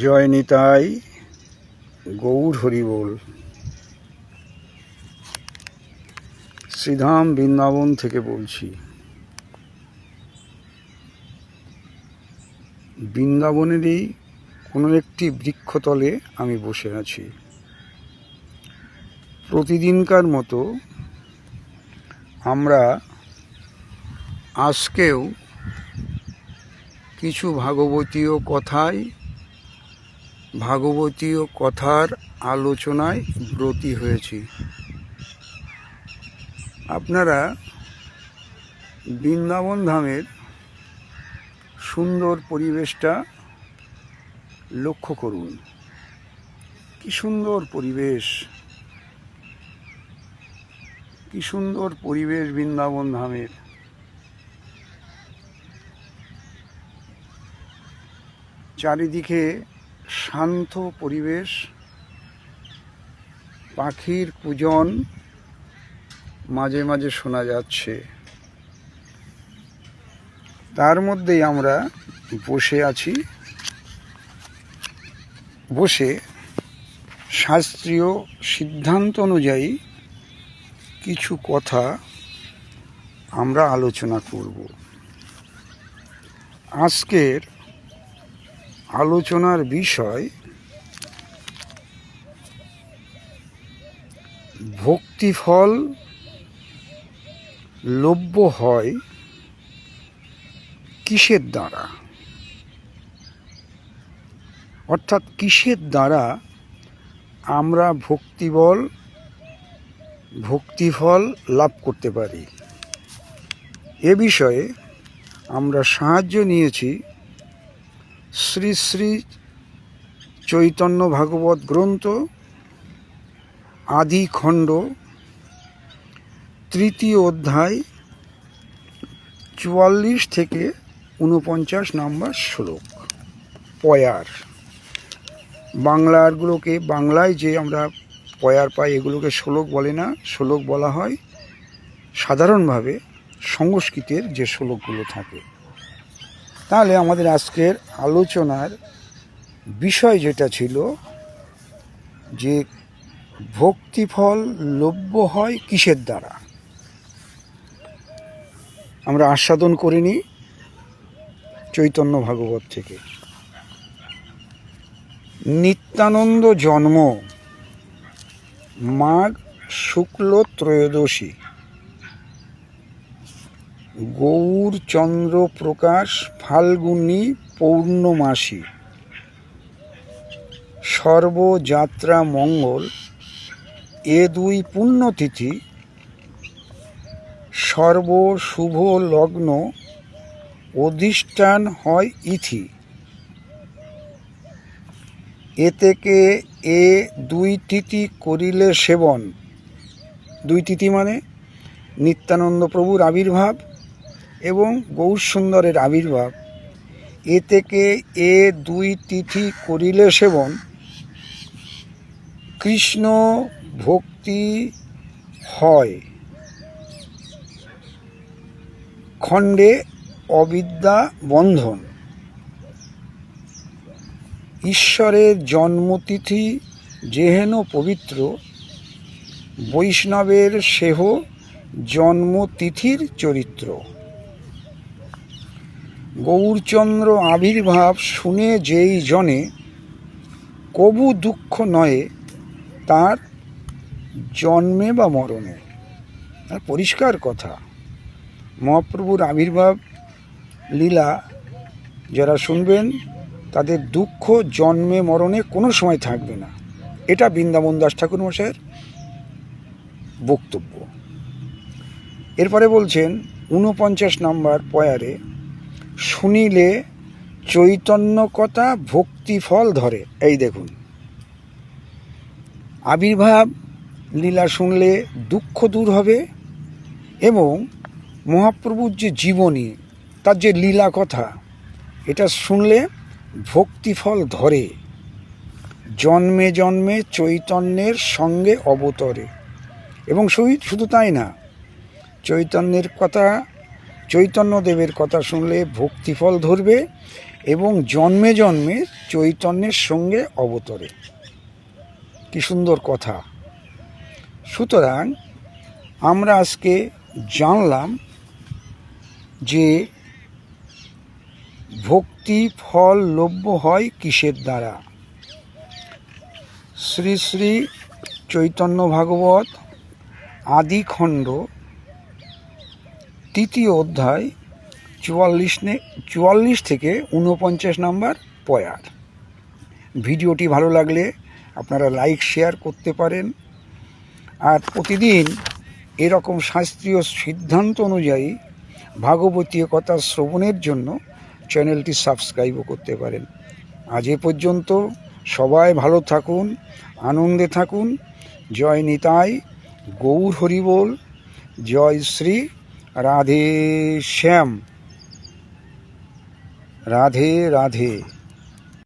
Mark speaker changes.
Speaker 1: জয় নিতাই, গৌর হরিবোল। শ্রীধাম বৃন্দাবন থেকে বলছি। বৃন্দাবনেরই কোনো একটি বৃক্ষতলে আমি বসে আছি। প্রতিদিনকার মতো আমরা আজকেও কিছু ভাগবতীয় কথার আলোচনায় ব্রতী হয়েছি। আপনারা বৃন্দাবন ধামের সুন্দর পরিবেশটা লক্ষ্য করুন। কি সুন্দর পরিবেশ, কি সুন্দর পরিবেশ বৃন্দাবন ধামের। চারিদিকে শান্ত পরিবেশ, পাখির কূজন মাঝে মাঝে শোনা যাচ্ছে। তার মধ্যেই আমরা বসে আছি। বসে শাস্ত্রীয় সিদ্ধান্ত অনুযায়ী কিছু কথা আমরা আলোচনা করব। আজকের আলোচনার বিষয় ভক্তিফল লভ্য হয় কিসের দ্বারা, অর্থাৎ কিসের দ্বারা আমরা ভক্তিফল লাভ করতে পারি। এ বিষয়ে আমরা সাহায্য নিয়েছি শ্রী শ্রী চৈতন্য ভাগবত গ্রন্থ আদি খণ্ড 3য় অধ্যায় 44 থেকে 49 নম্বর শ্লোক। পয়ার বাংলারগুলোকে, বাংলায় যে আমরা পয়ার পাই এগুলোকে শ্লোক বলে না, শ্লোক বলা হয় সাধারণভাবে সংস্কৃতের যে শ্লোকগুলো থাকে। তাহলে আমাদের আজকের আলোচনার বিষয় যেটা ছিল যে ভক্তিফল লভ্য হয় কিসের দ্বারা, আমরা আস্বাদন করে নিই চৈতন্য ভাগবত থেকে। নিত্যানন্দ জন্ম মাঘ শুক্ল ত্রয়োদশী, গৌরচন্দ্র প্রকাশ ফাল্গুনী পৌর্ণমাসী, সর্বযাত্রা মঙ্গল এ 2 পুণ্যতিথি, সর্বশুভ লগ্ন অধিষ্ঠান হয় ইথি। এ থেকে এ 2 তিথি করিলে সেবন। 2 তিথি মানে নিত্যানন্দ প্রভুর আবির্ভাব এবং গৌরসুন্দরের আবির্ভাব। এ থেকে এ 2 তিথি করিলে সেবন কৃষ্ণ ভক্তি হয়, খণ্ডে অবিদ্যা বন্ধন। ঈশ্বরের জন্মতিথি যেহেন পবিত্র, বৈষ্ণবের সেহ জন্মতিথির চরিত্র। গৌরচন্দ্র আবির্ভাব শুনে যেই জনে কবু দুঃখ নয় তার জন্মে বা মরণে। আর পরিষ্কার কথা, মহাপ্রভুর আবির্ভাব লীলা যারা শুনবেন তাদের দুঃখ জন্মে মরণে কোনো সময় থাকবে না। এটা বৃন্দাবন দাস ঠাকুর মশাইয়ের বক্তব্য। এরপরে বলছেন 49 নম্বর পয়ারে, শুনিলে চৈতন্য কথা ভক্তিফল ধরে। এই দেখুন, আবির্ভাব লীলা শুনলে দুঃখ দূর হবে এবং মহাপ্রভুর যে জীবনী, তার যে লীলা কথা, এটা শুনলে ভক্তিফল ধরে। জন্মে জন্মে চৈতন্যের সঙ্গে অবতরে। এবং শুধু তাই না, চৈতন্যদেবের কথা শুনলে ভক্তিফল ধরবে এবং জন্মে জন্মে চৈতন্যের সঙ্গে অবতরে। কি সুন্দর কথা। সুতরাং আমরা আজকে জানলাম যে ভক্তি ফল লভ্য হয় কিসের দ্বারা। শ্রী শ্রী চৈতন্য ভাগবত আদি খণ্ড 3য় অধ্যায় 44 থেকে 49 নম্বর পয়ার। ভিডিওটি ভালো লাগলে আপনারা লাইক শেয়ার করতে পারেন। আর প্রতিদিন এরকম শাস্ত্রীয় সিদ্ধান্ত অনুযায়ী ভাগবতীয় কথা শ্রবণের জন্য চ্যানেলটি সাবস্ক্রাইবও করতে পারেন। আজ এ পর্যন্ত। সবাই ভালো থাকুন, আনন্দে থাকুন। জয় নিতাই, গৌর হরিবোল, জয় শ্রী রাধে শ্যাম, রাধে রাধে।